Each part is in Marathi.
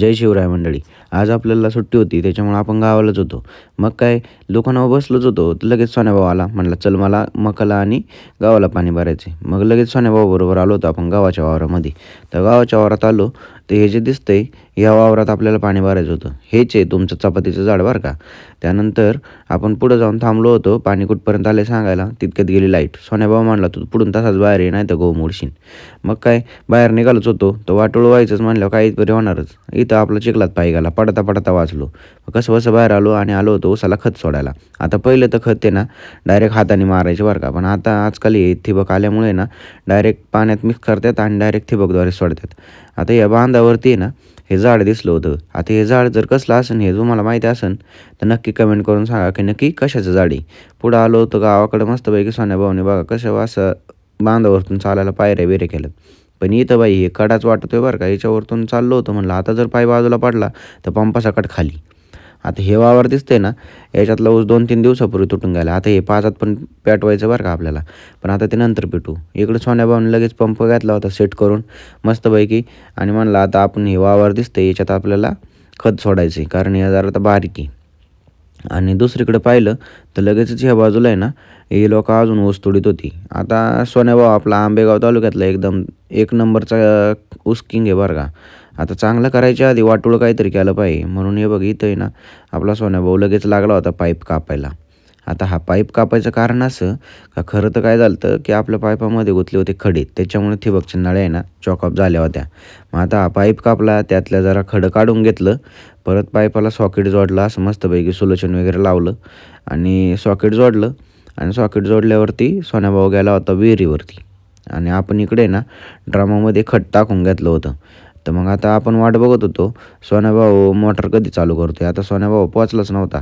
जय शिवराय मंडळी. आज आपल्याला सुट्टी होती त्याच्यामुळे आपण गावालाच होतो. मग काय दुकानावर बसलोच होतो, तर लगेच सोन्याभाऊ आला. म्हटलं चल मला मकाला आणि गावाला पाणी भरायचं आहे. मग लगेच सोन्याभाऊबरोबर आलो होतो आपण गावाच्या वावरामध्ये. तर गावाच्या वावरात आलो, तर हे जे दिसतंय या वावरात आपल्याला पाणी भरायचं होतं. हेच आहे तुमचं चपातीचं झाड बरं का. त्यानंतर आपण पुढं जाऊन थांबलो होतो. पाणी कुठपर्यंत आले सांगायला, तितक्यात गेली लाईट. सोन्याभाऊ म्हणला तू पुढून तसाच बाहेर ये, नाही तर गहू मोडशील. मग काय बाहेर निघालोच होतो, तर वाटोळं व्हायचंच म्हणल्यावर काहीतरी होणारच. इथं आपला चिखलात पाय गेला, पडता पडता वाचलो. कसं बसं बाहेर आलो आणि आलो होतो उसाला खत सोडायला. आता पहिलं तर खत आहे ना डायरेक्ट हाताने मारायचे बरं का, पण आता आजकाल हे ठिबक आल्यामुळे ना डायरेक्ट पाण्यात मिक्स करतात आणि डायरेक्ट ठिबकद्वारे सोडतात. आता या बांधावरती आहे ना हे झाड दिसलं होतं. आता हे झाड जर कसलं असेल हे तुम्हाला माहिती असेल तर नक्की कमेंट करून सांगा की नक्की कशाचं झाड आहे. पुढं आलो होतो गावाकडं मस्तपैकी सोन्याभाऊने बघा कसं असं बांधावरतून चालायला पायऱ्या बिऱ्या केल्यात. पण इथं बाई हे कडाच वाटतोय बरं का, याच्यावरतून चाललो होतो म्हणलं आता जर पाय बाजूला पडला तर पंपासकट खाली. आता हे वावर दिसतंय ना याच्यातला ऊस 2-3 दिवसापूर्वी तुटून गेला. आता हे पाजात पण पेटवायचं बरं का आपल्याला, पण आता ते नंतर पेटू. इकडे सोन्याभाऊने लगेच पंप घातला होता सेट करून मस्तपैकी आणि म्हणलं आता आपण हे वावर दिसतंय याच्यात आपल्याला खत सोडायचं आहे, कारण हे जरा आता बारीक आहे. आणि दुसरीकडे पाहिलं तर लगेचच ह्या बाजूला आहे ना ही लोकं अजून ऊस तोडीत होती. आता सोन्याभाऊ आपला आंबेगाव तालुक्यातला एकदम एक नंबरचा ऊस किंग आहे बरं का. आता चांगलं करायच्या आधी वाटोळं काहीतरी केलं पाहिजे, म्हणून हे बघ इथं आहे ना आपला सोन्याभाऊ लगेच लागला होता पाईप कापायला. आता हा पाईप कापायचं कारण असं का खरं तर काय झालं होतं की आपल्या पाईपामध्ये गुंतले होते खडे, त्याच्यामुळे ठिबकच्या नळ्या आहे ना चॉकअप झाल्या होत्या. मग आता हा पाईप कापला, त्यातल्या जरा खडं काढून घेतलं, परत पाईपाला सॉकेट जोडलं असं मस्तपैकी सोल्युशन वगैरे लावलं आणि सॉकेट जोडलं. आणि सॉकेट जोडल्यावरती सोन्याभाऊ गेला होता विहिरीवरती आणि आपण इकडे ना ड्रामामध्ये खत टाकून घेतलं होतं. तर मग आता आपण वाट बघत होतो सोन्याभाऊ मोटर कधी चालू करतोय. आता सोन्याभाऊ पोचलाच नव्हता,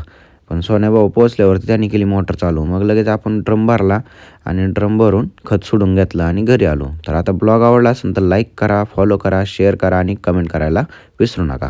पण सोन्याभाऊ पोचल्यावरती त्याने केली मोटर चालू. मग लगेच आपण ड्रम भरला आणि ड्रम भरून खत सोडून घेतलं आणि घरी आलो. तर आता ब्लॉग आवडला असेल तर लाईक करा, फॉलो करा, शेअर करा आणि कमेंट करायला विसरू नका.